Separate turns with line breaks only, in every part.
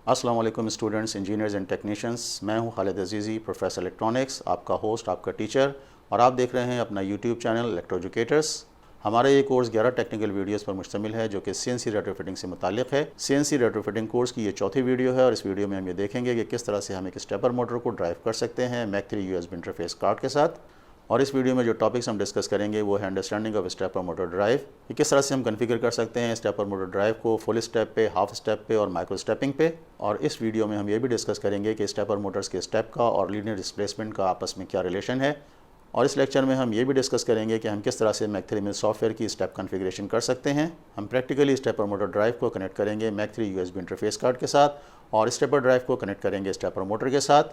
अस्सलाम वालेकुम students, engineers and technicians. मैं हूं खालिद अजीज़ी, प्रोफेसर इलेक्ट्रॉनिक्स, आपका होस्ट, आपका टीचर, और आप देख रहे हैं अपना यूट्यूब चैनल इलेक्ट्रो एजुकेटर्स। हमारा ये कोर्स 11 टेक्निकल वीडियोस पर मुश्तमिल है जो कि सीएनसी रेट्रोफिटिंग से मुताल्लिक़ है। सीएनसी रेट्रोफिटिंग कोर्स की ये चौथी वीडियो है और इस वीडियो में हम ये देखेंगे कि किस तरह से हम एक स्टेपर मोटर को ड्राइव कर सकते हैं मैक 3 USB इंटरफेस कार्ड के साथ। और इस वीडियो में जो टॉपिक्स हम डिस्कस करेंगे वो है understanding of stepper motor drive, कि किस तरह से हम कॉन्फ़िगर कर सकते हैं स्टेपर मोटर ड्राइव को फुल स्टेप पे, हाफ स्टेप पे और माइक्रो स्टेपिंग पे। और इस वीडियो में हम ये भी डिस्कस करेंगे कि स्टेपर मोटर्स के स्टेप का और लीनियर डिस्प्लेसमेंट का आपस में क्या रिलेशन है। और इस लेक्चर में हम ये भी डिस्कस करेंगे कि हम किस तरह से मैक 3 में सॉफ्टवेयर की स्टेप कॉन्फ़िगरेशन कर सकते हैं। हम प्रैक्टिकली स्टेपर मोटर ड्राइव को कनेक्ट करेंगे मैक 3 USB इंटरफेस कार्ड के साथ और स्टेपर ड्राइव को कनेक्ट करेंगे स्टेपर मोटर के साथ,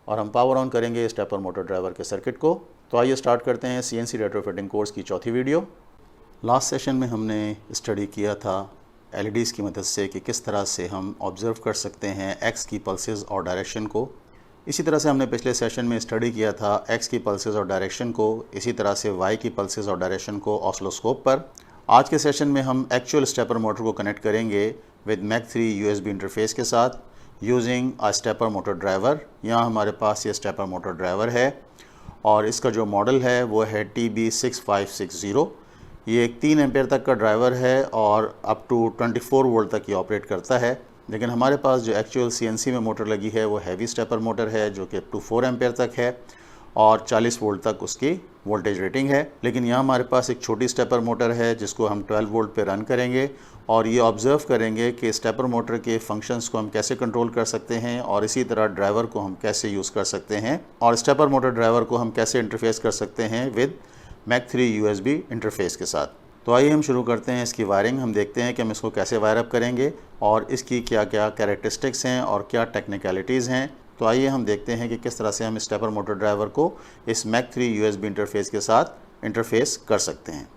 और हम पावर ऑन करेंगे स्टेपर मोटर ड्राइवर के सर्किट को। तो आइए स्टार्ट करते हैं सीएनसी रेट्रोफिटिंग कोर्स की चौथी वीडियो। लास्ट सेशन में हमने स्टडी किया था एलईडीज़ की मदद से कि किस तरह से हम ऑब्ज़र्व कर सकते हैं एक्स की पल्सेस और डायरेक्शन को। इसी तरह से हमने पिछले सेशन में स्टडी किया था एक्स की पल्सेस और डायरेक्शन को, इसी तरह से वाई की पल्सेस और डायरेक्शन को ऑसिलोस्कोप पर। आज के सेशन में हम एक्चुअल स्टेपर मोटर को कनेक्ट करेंगे विद मैक 3 USB इंटरफेस के साथ using a stepper motor driver. यहाँ हमारे पास ये स्टेपर मोटर ड्राइवर है और इसका जो मॉडल है वो है TB6560। ये एक 3 एम्पेयर तक का ड्राइवर है और अप टू 24 वोल्ट तक ये ऑपरेट करता है। लेकिन हमारे पास जो एक्चुअल CNC में मोटर लगी है वो हैवी स्टेपर मोटर है जो कि अप टू 4 एम्पेयर तक है और 40 वोल्ट तक उसकी वोल्टेज रेटिंग है। लेकिन यहाँ हमारे पास एक छोटी स्टेपर मोटर है जिसको हम 12 वोल्ट पे रन करेंगे और ये ऑब्ज़र्व करेंगे कि स्टेपर मोटर के फंक्शंस को हम कैसे कंट्रोल कर सकते हैं और इसी तरह ड्राइवर को हम कैसे यूज़ कर सकते हैं और स्टेपर मोटर ड्राइवर को हम कैसे इंटरफेस कर सकते हैं विद मैक 3 USB इंटरफेस के साथ। तो आइए हम शुरू करते हैं इसकी वायरिंग। हम देखते हैं कि हम इसको कैसे वायर अप करेंगे और इसकी क्या क्या कैरेक्टरिस्टिक्स हैं और क्या टेक्निकलिटीज़ हैं। तो आइए हम देखते हैं कि किस तरह से हम स्टेपर मोटर ड्राइवर को इस मैक 3 USB इंटरफेस के साथ इंटरफेस कर सकते हैं।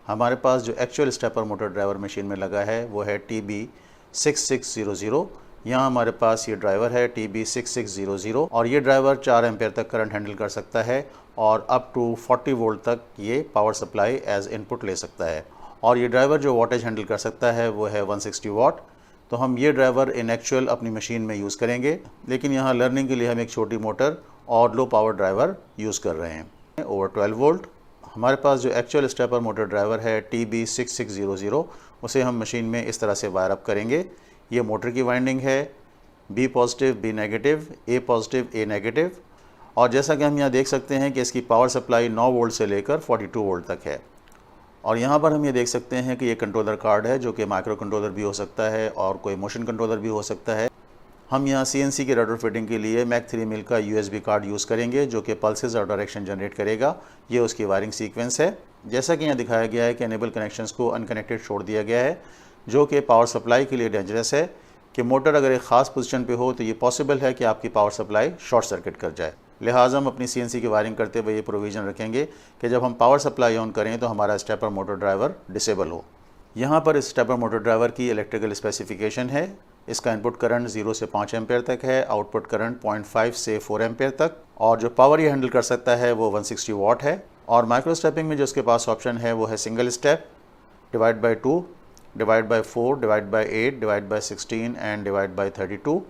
हमारे पास जो actual stepper motor driver machine में लगा है वो है TB6600। यहाँ हमारे पास ये ड्राइवर है TB6600 और ये ड्राइवर 4 एम्पेयर तक करंट हैंडल कर सकता है और अप टू 40 वोल्ट तक ये पावर सप्लाई एज इनपुट ले सकता है। और ये ड्राइवर जो वोल्टेज हैंडल कर सकता है वो है 160 वाट। तो हम ये ड्राइवर इन एक्चुअल अपनी मशीन में यूज़ करेंगे, लेकिन यहाँ लर्निंग के लिए हम एक छोटी मोटर और लो पावर ड्राइवर यूज़ कर रहे हैं ओवर 12 वोल्ट। हमारे पास जो एक्चुअल स्टेपर मोटर ड्राइवर है TB6600 उसे हम मशीन में इस तरह से वायर अप करेंगे। ये मोटर की वाइंडिंग है B positive B negative, A positive A negative. और जैसा कि हम यहाँ देख सकते हैं कि इसकी पावर सप्लाई 9 वोल्ट से लेकर 42 वोल्ट तक है। और यहाँ पर हम ये देख सकते हैं कि ये कंट्रोलर कार्ड है जो कि माइक्रो कंट्रोलर भी हो सकता है और कोई मोशन कंट्रोलर भी हो सकता है। हम यहाँ CNC के रेट्रोफिटिंग के लिए मैक 3 मिल का USB कार्ड यूज़ करेंगे जो कि पल्सेस और डायरेक्शन जनरेट करेगा। ये उसकी वायरिंग सीक्वेंस है। जैसा कि यहाँ दिखाया गया है कि एनेबल कनेक्शंस को अनकनेक्टेड छोड़ दिया गया है जो कि पावर सप्लाई के लिए डेंजरस है कि मोटर अगर एक ख़ास पोजीशन पे हो तो ये पॉसिबल है कि आपकी पावर सप्लाई शॉर्ट सर्किट कर जाए। लिहाजा हम अपनी CNC की वायरिंग करते हुए ये प्रोविज़न रखेंगे कि जब हम पावर सप्लाई ऑन करें तो हमारा स्टेपर मोटर ड्राइवर डिसेबल हो। यहाँ पर इस स्टेपर मोटर ड्राइवर की इलेक्ट्रिकल स्पेसिफिकेशन है। इसका इनपुट करंट 0 से 5 एम्पेयर तक है, आउटपुट करंट 0.5 से 4 एम्पेयर तक, और जो पावर ये हैंडल कर सकता है वो 160 वाट है। और माइक्रो स्टेपिंग में जो इसके पास ऑप्शन है वो है single step, divide by 2, divide by 4, divide by 8, divide by 16 and divide by 32।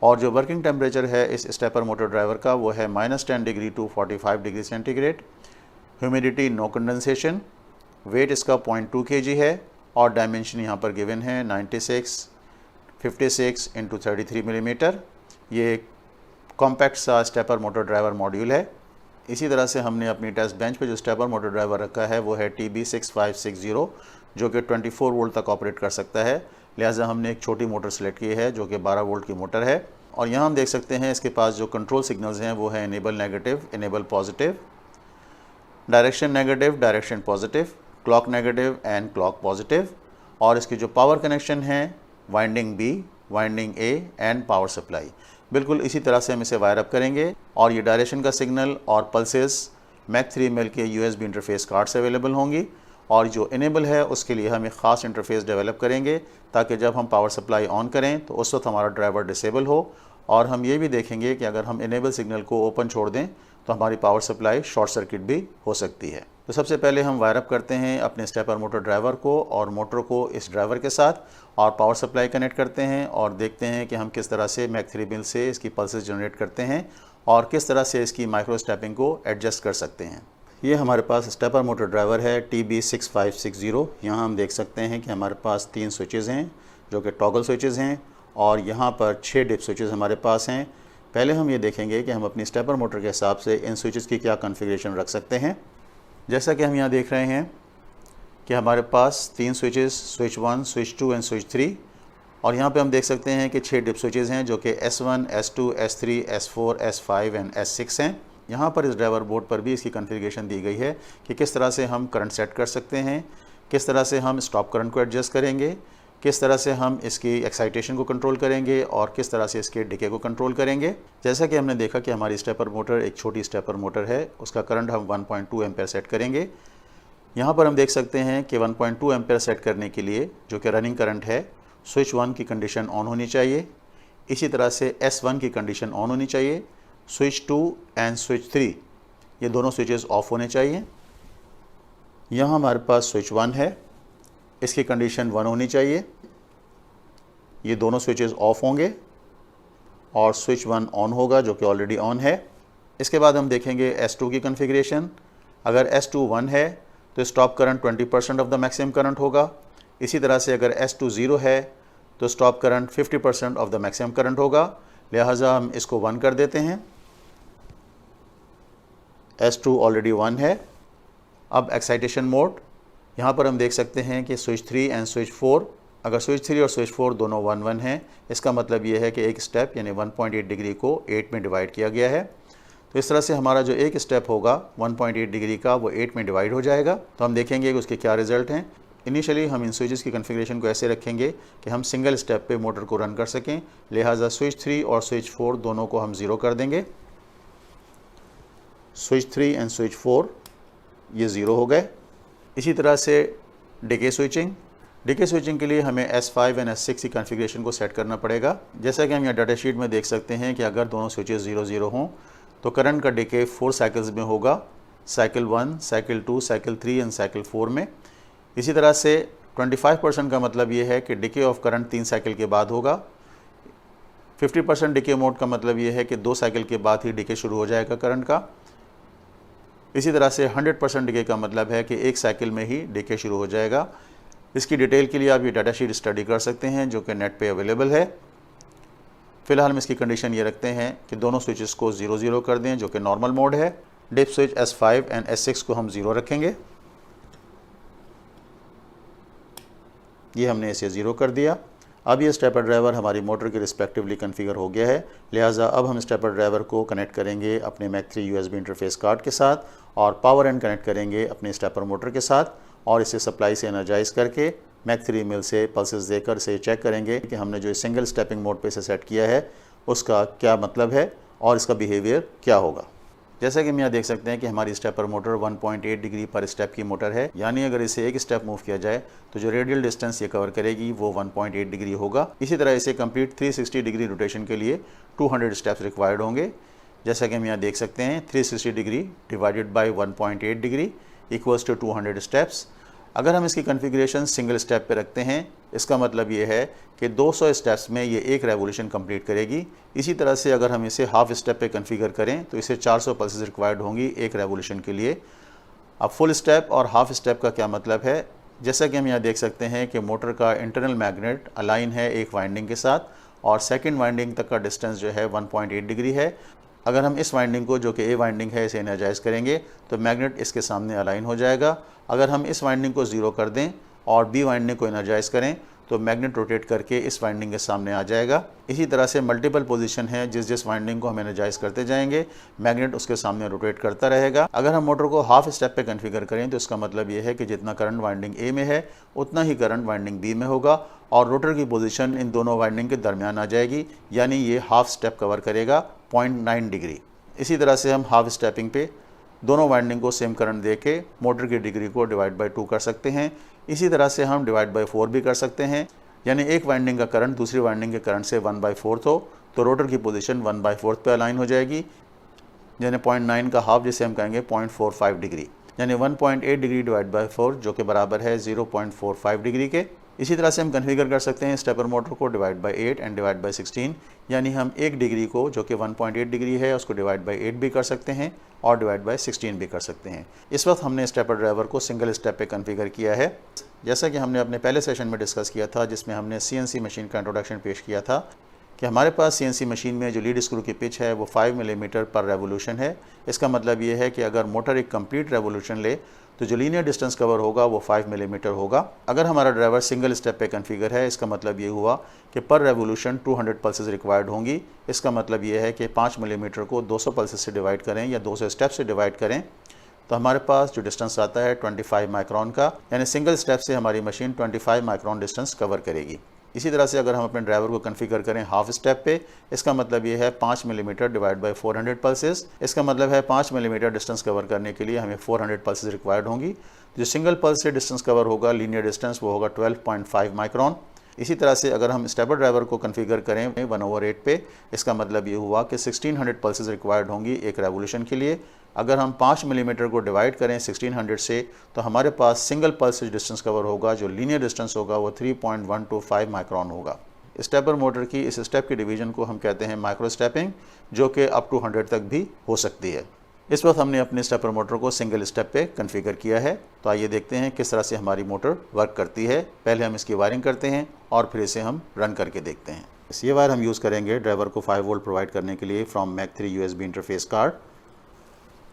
और जो वर्किंग टेम्परेचर है इस स्टेपर मोटर ड्राइवर का वो है -10 degree to 45 degree centigrade. Humidity no condensation. Weight इसका 0.2 kg है और डायमेंशन यहाँ पर गिवन है 96, 56 इंटू 33 मिलीमीटर। ये एक कॉम्पैक्ट सा स्टेपर मोटर ड्राइवर मॉड्यूल है। इसी तरह से हमने अपनी टेस्ट बेंच पे जो स्टेपर मोटर ड्राइवर रखा है वो है TB6560 जो कि 24 वोल्ट तक ऑपरेट कर सकता है। लिहाजा हमने एक छोटी मोटर सेलेक्ट की है जो कि 12 वोल्ट की मोटर है। और यहाँ हम देख सकते हैं इसके पास जो कंट्रोल सिग्नल्स हैं वो है enable negative, enable positive, direction negative, direction positive, clock negative and clock positive. और इसकी जो पावर कनेक्शन है winding B, winding A and power supply. बिल्कुल इसी तरह से हम इसे वायर अप करेंगे और ये डायरेक्शन का सिग्नल और पल्सेस मैक 3 मिल के USB इंटरफेस कार्ड से अवेलेबल होंगी। और जो इनेबल है उसके लिए हम एक ख़ास इंटरफेस डेवलप करेंगे ताकि जब हम पावर सप्लाई ऑन करें तो उस वक्त हमारा ड्राइवर डिसेबल हो। और हम ये भी देखेंगे कि अगर हम इनेबल सिग्नल को ओपन छोड़ दें तो हमारी पावर सप्लाई शॉर्ट सर्किट भी हो सकती है। तो सबसे पहले हम वायर अप करते हैं अपने स्टेपर मोटर ड्राइवर को और मोटर को इस ड्राइवर के साथ और पावर सप्लाई कनेक्ट करते हैं और देखते हैं कि हम किस तरह से मैक 3 मिल से इसकी पल्सेस जनरेट करते हैं और किस तरह से इसकी माइक्रो स्टेपिंग को एडजस्ट कर सकते हैं। ये हमारे पास स्टेपर मोटर ड्राइवर है TB6560। यहाँ हम देख सकते हैं कि हमारे पास 3 स्विचेज़ हैं जो कि टॉगल स्विचेज़ हैं और यहाँ पर 6 डिप स्विचेज़ हमारे पास हैं। पहले हम ये देखेंगे कि हम अपनी स्टेपर मोटर के हिसाब से इन स्विचेज़ की क्या कॉन्फ़िगरेशन रख सकते हैं। जैसा कि हम यहाँ देख रहे हैं कि हमारे पास 3 switches, switch 1, switch 2 and switch 3, और यहाँ पे हम देख सकते हैं कि 6 डिप स्विचेज़ हैं जो कि S1, S2, S3, S4, S5 and S6 हैं। यहाँ पर इस ड्राइवर बोर्ड पर भी इसकी कॉन्फ़िगरेशन दी गई है कि किस तरह से हम करंट सेट कर सकते हैं, किस तरह से हम स्टॉप करंट को एडजस्ट करेंगे, किस तरह से हम इसकी एक्साइटेशन को कंट्रोल करेंगे और किस तरह से इसके डिके को कंट्रोल करेंगे। जैसा कि हमने देखा कि हमारी स्टेपर मोटर एक छोटी स्टेपर मोटर है, उसका करंट हम 1.2 एम्पेयर सेट करेंगे। यहाँ पर हम देख सकते हैं कि 1.2 एम्पेयर सेट करने के लिए जो कि रनिंग करंट है, स्विच 1 की कंडीशन ऑन होनी चाहिए, इसी तरह से S1 की कंडीशन ऑन होनी चाहिए, स्विच 2 एंड स्विच 3 ये दोनों स्विचेस ऑफ होने चाहिए। यहाँ हमारे पास स्विच 1 है, इसकी कंडीशन 1 होनी चाहिए, ये दोनों स्विचेस ऑफ होंगे और स्विच 1 ऑन होगा जो कि ऑलरेडी ऑन है। इसके बाद हम देखेंगे S2 की कॉन्फ़िगरेशन। अगर S2 1 है तो stop current 20% of the maximum current होगा। इसी तरह से अगर S2 0 है तो stop current 50% of the maximum current होगा। लिहाजा हम इसको 1 कर देते हैं। S2 ऑलरेडी 1 है। अब एक्साइटेशन मोड, यहाँ पर हम देख सकते हैं कि स्विच 3 एंड स्विच 4, अगर स्विच 3 और स्विच 4 दोनों 1-1 हैं, इसका मतलब ये है कि एक स्टेप यानी 1.8 डिग्री को 8 में डिवाइड किया गया है। तो इस तरह से हमारा जो एक स्टेप होगा 1.8 डिग्री का वो 8 में डिवाइड हो जाएगा। तो हम देखेंगे कि उसके क्या रिजल्ट हैं। इनिशियली हम इन स्विचेस की कॉन्फ़िगरेशन को ऐसे रखेंगे कि हम सिंगल स्टेप पे मोटर को रन कर सकें। लिहाजा स्विच 3 और स्विच 4 दोनों को हम 0 कर देंगे। स्विच 3 एंड स्विच 4 ये 0 हो गए। इसी तरह से डिके स्विचिंग के लिए हमें S5 एंड S6 की कॉन्फ़िगरेशन को सेट करना पड़ेगा। जैसा कि हम यहाँ डाटा शीट में देख सकते हैं कि अगर दोनों स्विचेस 0-0 हों तो करंट का डिके 4 साइकिल्स में होगा, cycle 1, cycle 2, cycle 3 and cycle 4 में। इसी तरह से 25% का मतलब ये है कि डिके ऑफ करंट 3 साइकिल के बाद होगा। 50% डिके मोड का मतलब ये है कि 2 साइकिल के बाद ही डिके शुरू हो जाएगा करंट का। इसी तरह से 100% डिके का मतलब है कि एक साइकिल में ही डिके शुरू हो जाएगा। इसकी डिटेल के लिए आप ये डाटा शीट स्टडी कर सकते हैं जो कि नेट पे अवेलेबल है। फिलहाल हम इसकी कंडीशन ये रखते हैं कि दोनों स्विचेस को 0-0 कर दें जो कि नॉर्मल मोड है। Dip switch S5 and S6 को हम 0 रखेंगे। ये हमने इसे 0 कर दिया। अब ये स्टेपर ड्राइवर हमारी मोटर के रिस्पेक्टिवली कॉन्फ़िगर हो गया है। लिहाजा अब हम स्टेपर ड्राइवर को कनेक्ट करेंगे अपने मैक 3 USB इंटरफेस कार्ड के साथ और पावर एंड कनेक्ट करेंगे अपने स्टेपर मोटर के साथ और इसे सप्लाई से एनर्जाइज करके मैक 3 मिल से पल्सेस देकर इसे चेक करेंगे कि हमने जो सिंगल स्टेपिंग मोड पे इसे सेट किया है उसका क्या मतलब है और इसका बिहेवियर क्या होगा। जैसा कि हम यहाँ देख सकते हैं कि हमारी स्टेपर मोटर 1.8 डिग्री पर स्टेप की मोटर है, यानी अगर इसे एक स्टेप मूव किया जाए तो जो रेडियल डिस्टेंस ये कवर करेगी वो 1.8 डिग्री होगा। इसी तरह इसे कंप्लीट 360 डिग्री रोटेशन के लिए 200 स्टेप्स रिक्वायर्ड होंगे। जैसा कि हम यहाँ देख सकते हैं 360 degree divided by 1.8 degree equals to 200 steps. अगर हम इसकी कॉन्फ़िगरेशन सिंगल स्टेप पे रखते हैं, इसका मतलब ये है कि 200 स्टेप्स में ये एक रेवोल्यूशन कंप्लीट करेगी। इसी तरह से अगर हम इसे हाफ स्टेप पे कॉन्फ़िगर करें तो इसे 400 पल्सेस रिक्वायर्ड होंगी एक रेवोल्यूशन के लिए। अब फुल स्टेप और हाफ स्टेप का क्या मतलब है, जैसा कि हम यहाँ देख सकते हैं कि मोटर का इंटरनल मैग्नेट अलाइन है एक वाइंडिंग के साथ और सेकेंड वाइंडिंग तक का डिस्टेंस जो है 1.8 डिग्री है। अगर हम इस वाइंडिंग को जो कि ए वाइंडिंग है इसे एनर्जाइज करेंगे तो मैग्नेट इसके सामने अलाइन हो जाएगा। अगर हम इस वाइंडिंग को 0 कर दें और बी वाइंडिंग को एनर्जाइज करें तो मैग्नेट रोटेट करके इस वाइंडिंग के सामने आ जाएगा। इसी तरह से मल्टीपल पोजीशन है, जिस वाइंडिंग को हम एनर्जाइज करते जाएंगे मैग्नेट उसके सामने रोटेट करता रहेगा। अगर हम मोटर को हाफ स्टेप पे कॉन्फ़िगर करें तो इसका मतलब ये है कि जितना करंट वाइंडिंग ए में है उतना ही करंट वाइंडिंग बी में होगा और रोटर की पोजीशन इन दोनों वाइंडिंग के दरमियान आ जाएगी, यानी ये हाफ स्टेप कवर करेगा 0.9 डिग्री। इसी तरह से हम हाफ स्टेपिंग पे दोनों वाइंडिंग को सेम करंट दे के मोटर की डिग्री को डिवाइड बाई 2 कर सकते हैं। इसी तरह से हम डिवाइड बाई 4 भी कर सकते हैं, यानी एक वाइंडिंग का करंट दूसरी वाइंडिंग के करंट से 1/4 हो तो रोटर की पोजीशन 1/4 पे अलाइन हो जाएगी। यानी 0.9 का हाफ जिसे हम कहेंगे 0.45 डिग्री, यानी 1.8 डिग्री डिवाइड बाय 4 जो कि बराबर है 0.45 डिग्री के। इसी तरह से हम कन्फिगर कर सकते हैं स्टेपर मोटर को divide by 8 and divide by 16, यानी हम 1 डिग्री को जो कि 1.8 डिग्री है उसको डिवाइड बाय 8 भी कर सकते हैं और डिवाइड बाय 16 भी कर सकते हैं। इस वक्त हमने स्टेपर ड्राइवर को सिंगल स्टेप पे कन्फिगर किया है। जैसा कि हमने अपने पहले सेशन में डिस्कस किया था जिसमें हमने CNC मशीन का इंट्रोडक्शन पेश किया था कि हमारे पास CNC मशीन में जो लीड स्क्रू की पिच है वो 5 मिलीमीटर पर रेवोल्यूशन है। इसका मतलब ये है कि अगर मोटर एक कंप्लीट रेवोल्यूशन ले तो जो लीनियर डिस्टेंस कवर होगा वो 5 मिलीमीटर होगा। अगर हमारा ड्राइवर सिंगल स्टेप पे कन्फिगर है इसका मतलब ये हुआ कि पर रेवोल्यूशन 200 पल्सेस रिक्वायर्ड होंगी। इसका मतलब ये है कि 5 मिलीमीटर को 200 पल्सेस से डिवाइड करें या 200 स्टेप से डिवाइड करें तो हमारे पास जो डिस्टेंस आता है 25 माइक्रोन का, यानी सिंगल स्टेप से हमारी मशीन 25 माइक्रोन डिस्टेंस कवर करेगी। इसी तरह से अगर हम अपने ड्राइवर को कन्फिगर करें हाफ स्टेप पे, इसका मतलब ये है 5 मिलीमीटर डिवाइड बाय 400 पल्सेस। इसका मतलब है 5 मिलीमीटर डिस्टेंस कवर करने के लिए हमें 400 पल्सेस रिक्वायर्ड होंगी। जो सिंगल पल्स से डिस्टेंस कवर होगा लीनियर डिस्टेंस वो होगा 12.5 माइक्रोन। इसी तरह से अगर हम स्टेपर ड्राइवर को कन्फिगर करें 1/8 पे, इसका मतलब ये हुआ कि 1600 पल्सेस रिक्वायर्ड होंगी एक रेवोल्यूशन के लिए। अगर हम 5 मिलीमीटर को डिवाइड करें 1600 से तो हमारे पास सिंगल पल्स से डिस्टेंस कवर होगा जो लीनियर डिस्टेंस होगा वो 3.125 माइक्रोन होगा। स्टेपर मोटर की इस स्टेप की डिवीजन को हम कहते हैं माइक्रो स्टेपिंग, जो कि अप टू 100 तक भी हो सकती है। इस वक्त हमने अपने स्टेपर मोटर को सिंगल स्टेप पे कन्फिगर किया है, तो आइए देखते हैं किस तरह से हमारी मोटर वर्क करती है। पहले हम इसकी वायरिंग करते हैं और फिर इसे हम रन करके देखते हैं। ये वायर हम यूज़ करेंगे ड्राइवर को 5 वोल्ट प्रोवाइड करने के लिए from Mach 3 USB interface card.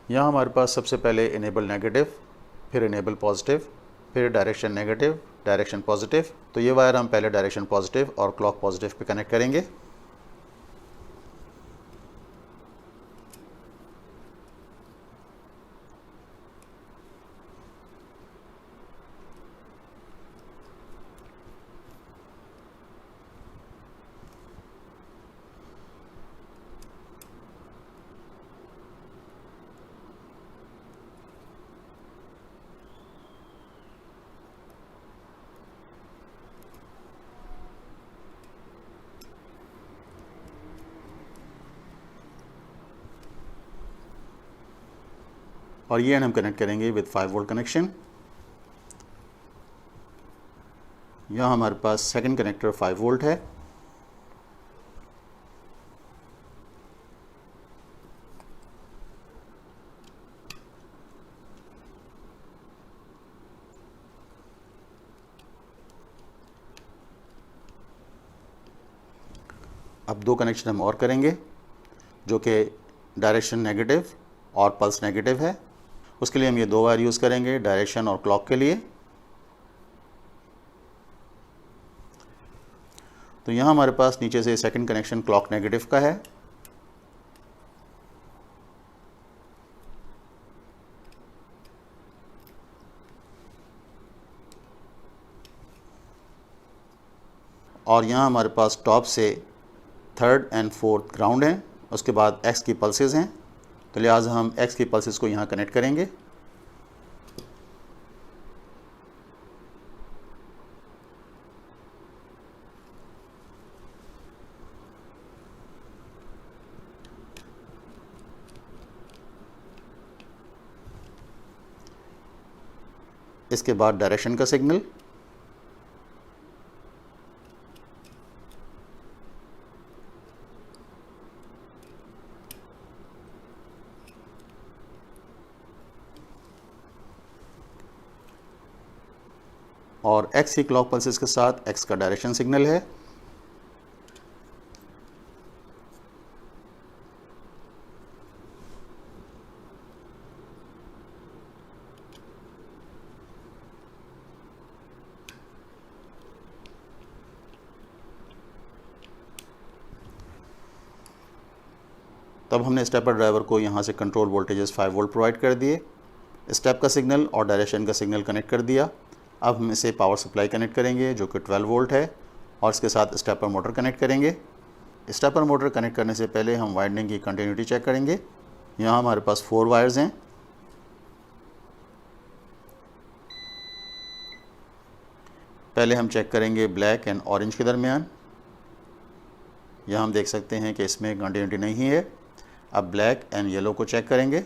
यहाँ हमारे पास सबसे पहले इनेबल नेगेटिव, फिर इनेबल पॉजिटिव, फिर डायरेक्शन नेगेटिव, डायरेक्शन पॉजिटिव। तो ये वायर हम पहले डायरेक्शन पॉजिटिव और क्लॉक पॉजिटिव पे कनेक्ट करेंगे। और ये हम कनेक्ट करेंगे विद 5 वोल्ट कनेक्शन। यहाँ हमारे पास सेकंड कनेक्टर 5 वोल्ट है। अब 2 कनेक्शन हम और करेंगे जो कि डायरेक्शन नेगेटिव और पल्स नेगेटिव है। उसके लिए हम ये 2 वायर यूज़ करेंगे डायरेक्शन और क्लॉक के लिए। तो यहाँ हमारे पास नीचे से सेकंड कनेक्शन क्लॉक नेगेटिव का है। और यहाँ हमारे पास टॉप से थर्ड एंड फोर्थ ग्राउंड है, उसके बाद एक्स की पल्सेस हैं, तो लिहाजा हम एक्स की पल्सेस को यहाँ कनेक्ट करेंगे। इसके बाद डायरेक्शन का सिग्नल, और एक्स की क्लॉक पल्सेस के साथ एक्स का डायरेक्शन सिग्नल है। तब हमने स्टेपर ड्राइवर को यहाँ से कंट्रोल वोल्टेजेस 5 वोल्ट प्रोवाइड कर दिए, स्टेप का सिग्नल और डायरेक्शन का सिग्नल कनेक्ट कर दिया। अब हम इसे पावर सप्लाई कनेक्ट करेंगे जो कि 12 वोल्ट है और इसके साथ स्टेपर मोटर कनेक्ट करेंगे। स्टेपर मोटर कनेक्ट करने से पहले हम वाइंडिंग की कंटिन्यूटी चेक करेंगे। यहाँ हमारे पास 4 वायर्स हैं। पहले हम चेक करेंगे ब्लैक एंड ऑरेंज के दरमियान। यहाँ हम देख सकते हैं कि इसमें कंटिन्यूटी नहीं है। अब ब्लैक एंड येलो को चेक करेंगे।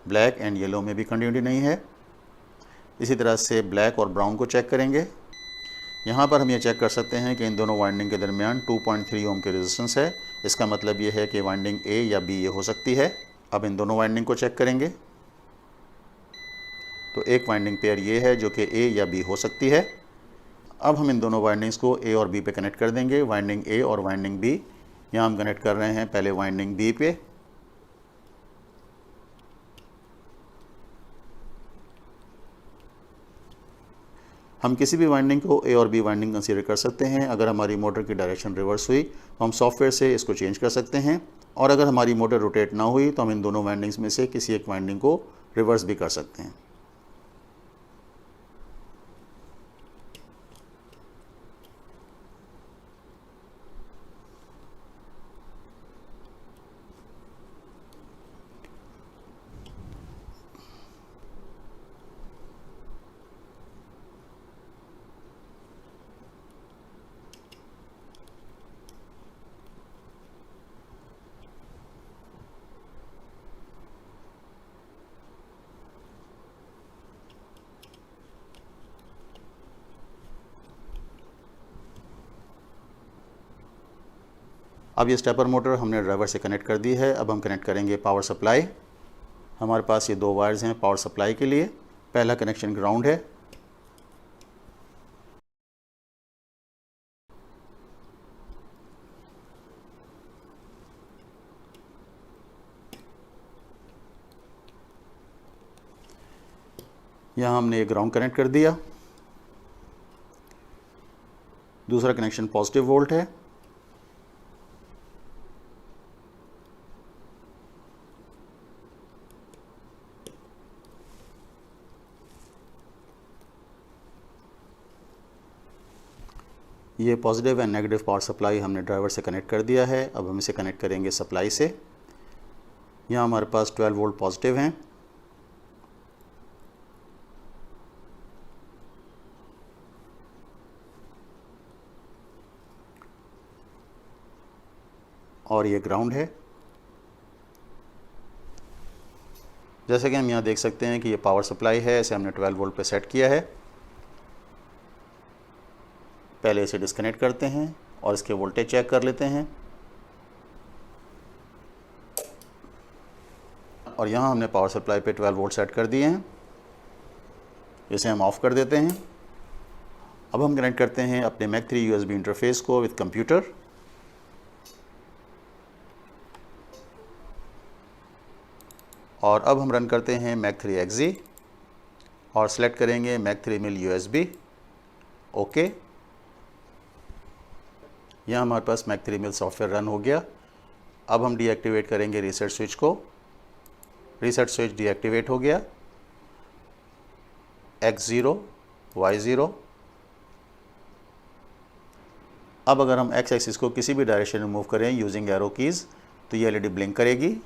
ब्लैक एंड येलो में भी कंटिन्यूटी नहीं है। इसी तरह से ब्लैक और ब्राउन को चेक करेंगे। यहाँ पर हम ये चेक कर सकते हैं कि इन दोनों वाइंडिंग के दरमियान 2.3 ओम की रेजिस्टेंस है। इसका मतलब ये है कि वाइंडिंग ए या बी ये हो सकती है। अब इन दोनों वाइंडिंग को चेक करेंगे तो एक वाइंडिंग पेयर ये है जो कि ए या बी हो सकती है। अब हम इन दोनों वाइंडिंग्स को ए और बी पे कनेक्ट कर देंगे। वाइंडिंग ए और वाइंडिंग बी, यहाँ हम कनेक्ट कर रहे हैं पहले वाइंडिंग बी पे। हम किसी भी वाइंडिंग को ए और बी वाइंडिंग कंसीडर कर सकते हैं। अगर हमारी मोटर की डायरेक्शन रिवर्स हुई तो हम सॉफ्टवेयर से इसको चेंज कर सकते हैं, और अगर हमारी मोटर रोटेट ना हुई तो हम इन दोनों वाइंडिंग्स में से किसी एक वाइंडिंग को रिवर्स भी कर सकते हैं। अब ये स्टेपर मोटर हमने ड्राइवर से कनेक्ट कर दी है। अब हम कनेक्ट करेंगे पावर सप्लाई। हमारे पास ये दो वायर्स हैं पावर सप्लाई के लिए। पहला कनेक्शन ग्राउंड है, यहाँ हमने ये ग्राउंड कनेक्ट कर दिया। दूसरा कनेक्शन पॉजिटिव वोल्ट है। ये positive and negative power supply हमने ड्राइवर से कनेक्ट कर दिया है। अब हम इसे कनेक्ट करेंगे सप्लाई से। यहाँ हमारे पास 12 वोल्ट पॉजिटिव हैं। और ये ग्राउंड है। जैसे कि हम यहाँ देख सकते हैं कि ये पावर सप्लाई है, इसे हमने 12 वोल्ट पे सेट किया है। पहले इसे डिस्कनेक्ट करते हैं और इसके वोल्टेज चेक कर लेते हैं। और यहाँ हमने पावर सप्लाई पे 12 वोल्ट सेट कर दिए हैं। इसे हम ऑफ कर देते हैं। अब हम कनेक्ट करते हैं अपने मैक 3 USB इंटरफेस को विद कंप्यूटर। और अब हम रन करते हैं मैक 3 XE और सेलेक्ट करेंगे मैक 3 मिल USB। ओके, यहाँ हमारे पास मैक 3 मिल सॉफ्टवेयर रन हो गया। अब हम डीएक्टिवेट करेंगे रीसेट स्विच को। रीसेट स्विच डीएक्टिवेट हो गया। X0 Y0। अब अगर हम एक्स एक्सिस को किसी भी डायरेक्शन में मूव करें यूजिंग एरो कीज़ तो ये LED ब्लिंक करेगी।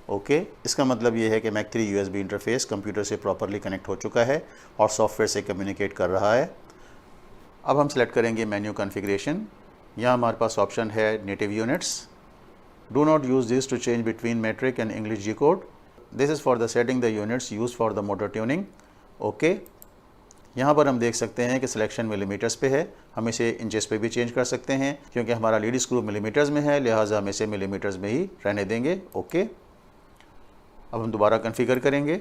ओके, इसका मतलब ये है कि मैक 3 USB इंटरफेस कंप्यूटर से प्रॉपरली कनेक्ट हो चुका है और सॉफ्टवेयर से कम्युनिकेट कर रहा है। अब हम सेलेक्ट करेंगे मेन्यू कॉन्फ़िगरेशन। यहाँ हमारे पास ऑप्शन है native units. Do not use this to change between metric and English G code. This is for the setting the units use for the motor tuning. Okay, यहाँ पर हम देख सकते हैं कि सिलेक्शन मिलीमीटर्स पे है। हम इसे इंचेस पे भी चेंज कर सकते हैं क्योंकि हमारा लीड स्क्रू मिलीमीटर्स में है, लिहाजा हम इसे मिलीमीटर्स में ही रहने देंगे। ओके, अब हम दोबारा कॉन्फ़िगर करेंगे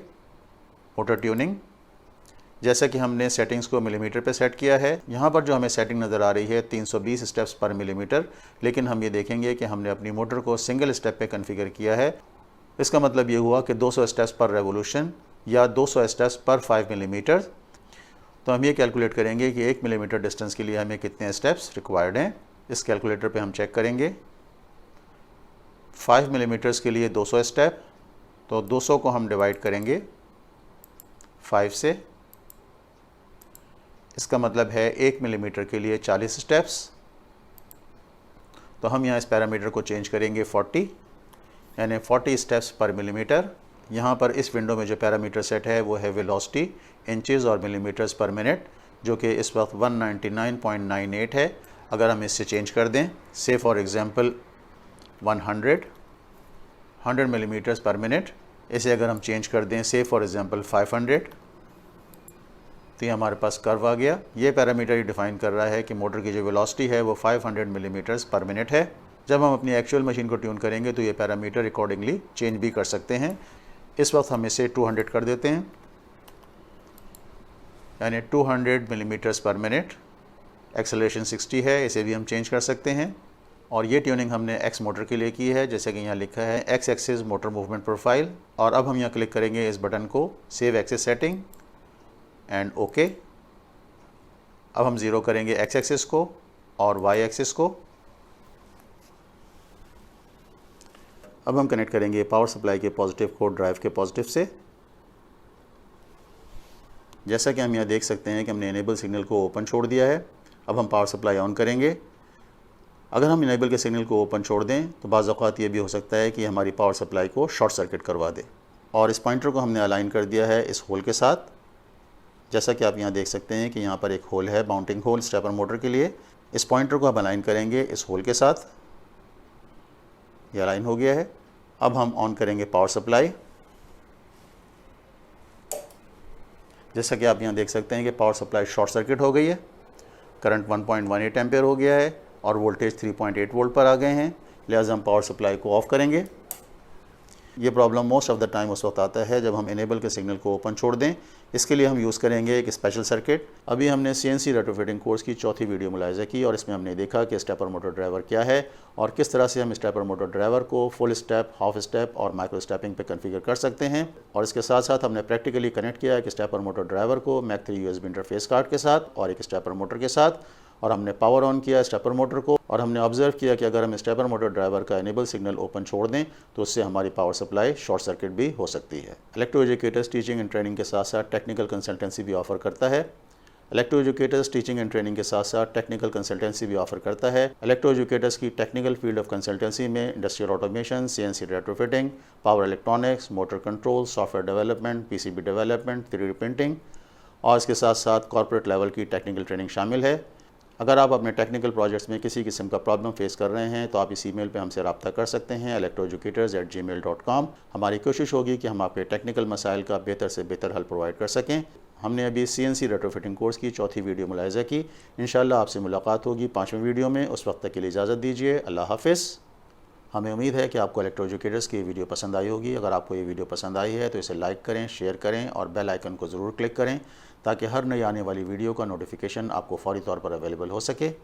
मोटर ट्यूनिंग। जैसा कि हमने सेटिंग्स को मिलीमीटर पे सेट किया है, यहाँ पर जो हमें सेटिंग नज़र आ रही है 320 स्टेप्स पर मिलीमीटर, लेकिन हम ये देखेंगे कि हमने अपनी मोटर को सिंगल स्टेप पे कॉन्फ़िगर किया है। इसका मतलब ये हुआ कि 200 स्टेप्स पर रेवोल्यूशन या 200 स्टेप्स पर 5 मिलीमीटर। तो हम ये कैलकुलेट करेंगे कि 1 मिलीमीटर डिस्टेंस के लिए हमें कितने स्टेप्स रिक्वायर्ड हैं। इस कैलकुलेटर पे हम चेक करेंगे। 5 मिलीमीटर्स के लिए 200 स्टेप, तो 200 को हम डिवाइड करेंगे 5 से। इसका मतलब है 1 मिलीमीटर के लिए 40 स्टेप्स। तो हम यहाँ इस पैरामीटर को चेंज करेंगे 40, यानी 40 स्टेप्स पर मिलीमीटर। यहाँ पर इस विंडो में जो पैरामीटर सेट है वो है वेलोसिटी इंचेस और मिलीमीटर्स पर मिनट, जो कि इस वक्त 199.98 है। अगर हम इससे चेंज कर दें, से फॉर एग्ज़ाम्पल 100 मिलीमीटर्स पर मिनट, इसे अगर हम चेंज कर दें से फॉर एग्ज़ाम्पल 500, तो ये हमारे पास कर्व आ गया। ये पैरामीटर ही डिफ़ाइन कर रहा है कि मोटर की जो वेलोसिटी है वो 500 मिलीमीटर्स पर मिनट है। जब हम अपनी एक्चुअल मशीन को ट्यून करेंगे तो ये पैरामीटर अकॉर्डिंगली चेंज भी कर सकते हैं। इस वक्त हम इसे 200 कर देते हैं, यानी 200 मिलीमीटर्स पर मिनट। एक्सेलरेशन 60 है, इसे भी हम चेंज कर सकते हैं। और ये ट्यूनिंग हमने एक्स मोटर के लिए की है, जैसे कि यहाँ लिखा है x axis motor movement profile. और अब हम यहाँ क्लिक करेंगे इस बटन को, save axis setting and okay. अब हम ज़ीरो करेंगे एक्स एक्सिस को और वाई एक्सिस को। अब हम कनेक्ट करेंगे पावर सप्लाई के पॉजिटिव को ड्राइव के पॉजिटिव से। जैसा कि हम यहाँ देख सकते हैं कि हमने इनेबल सिग्नल को ओपन छोड़ दिया है। अब हम पावर सप्लाई ऑन करेंगे। अगर हम इनेबल के सिग्नल को ओपन छोड़ दें तो बाज़ औक़ात ये भी हो सकता है कि हमारी पावर सप्लाई को शॉर्ट सर्किट करवा दे। और इस पॉइंटर को हमने अलाइन कर दिया है इस होल के साथ। जैसा कि आप यहाँ देख सकते हैं कि यहाँ पर एक होल है, माउंटिंग होल स्टेपर मोटर के लिए। इस पॉइंटर को हम अलाइन करेंगे इस होल के साथ। ये अलाइन हो गया है। अब हम ऑन करेंगे पावर सप्लाई। जैसा कि आप यहाँ देख सकते हैं कि पावर सप्लाई शॉर्ट सर्किट हो गई है। करंट 1.18 एम्पेयर हो गया है और वोल्टेज 3.8 वोल्ट पर आ गए हैं। लिहाजा हम पावर सप्लाई को ऑफ़ करेंगे। ये problem most of the time उस वक्त आता है जब हम इनेबल के सिग्नल को ओपन छोड़ दें। इसके लिए हम यूज़ करेंगे एक स्पेशल सर्किट। अभी हमने CNC रेट्रोफिटिंग कोर्स की चौथी वीडियो मुलाहिज़ा की और इसमें हमने देखा कि स्टेपर मोटर ड्राइवर क्या है और किस तरह से हम स्टेपर मोटर ड्राइवर को फुल स्टेप, हाफ स्टेप और माइक्रो स्टेपिंग पे कॉन्फ़िगर कर सकते हैं। और इसके साथ साथ हमने प्रैक्टिकली कनेक्ट किया एक स्टेपर मोटर ड्राइवर को मैक 3 USB इंटरफेस कार्ड के साथ और एक स्टेपर मोटर के साथ। और हमने पावर ऑन किया स्टेपर मोटर को और हमने ऑब्जर्व किया कि अगर हम स्टेपर मोटर ड्राइवर का इनेबल सिग्नल ओपन छोड़ दें तो उससे हमारी पावर सप्लाई शॉर्ट सर्किट भी हो सकती है। Electro educators teaching and training के साथ साथ टेक्निकल कंसल्टेंसी भी ऑफर करता है। Electro educators teaching and training के साथ साथ टेक्निकल कंसल्टेंसी भी ऑफर करता है। इलेक्ट्रो एजुकेटर्स की टेक्निकल फील्ड ऑफ कंसल्टेंसी में industrial automation, CNC retrofitting, power electronics, motor control, software development, PCB development, 3D printing और इसके साथ साथ कॉर्पोरेट लेवल की टेक्निकल ट्रेनिंग शामिल है। अगर आप अपने टेक्निकल प्रोजेक्ट्स में किसी किस्म का प्रॉब्लम फेस कर रहे हैं तो आप इस ईमेल पे हमसे रब्ता कर सकते हैं electroeducators@gmail.com। हमारी कोशिश होगी कि हम आपके टेक्निकल मसाइल का बेहतर से बेहतर हल प्रोवाइड कर सकें। हमने अभी CNC रेट्रोफिटिंग कोर्स की चौथी वीडियो मुलाहिज़ा की। इंशाअल्लाह आपसे मुलाकात होगी 5वें वीडियो में। उस वक्त तक के लिए इजाज़त दीजिए। अल्लाह हाफ़िज़। हमें उम्मीद है कि आपको इलेक्ट्रो एजुकेटर्स की वीडियो पसंद आई होगी। अगर आपको ये वीडियो पसंद आई है तो इसे लाइक करें, शेयर करें और बेल आइकन को ज़रूर क्लिक करें ताकि हर नई आने वाली वीडियो का नोटिफिकेशन आपको फ़ौरी तौर पर अवेलेबल हो सके।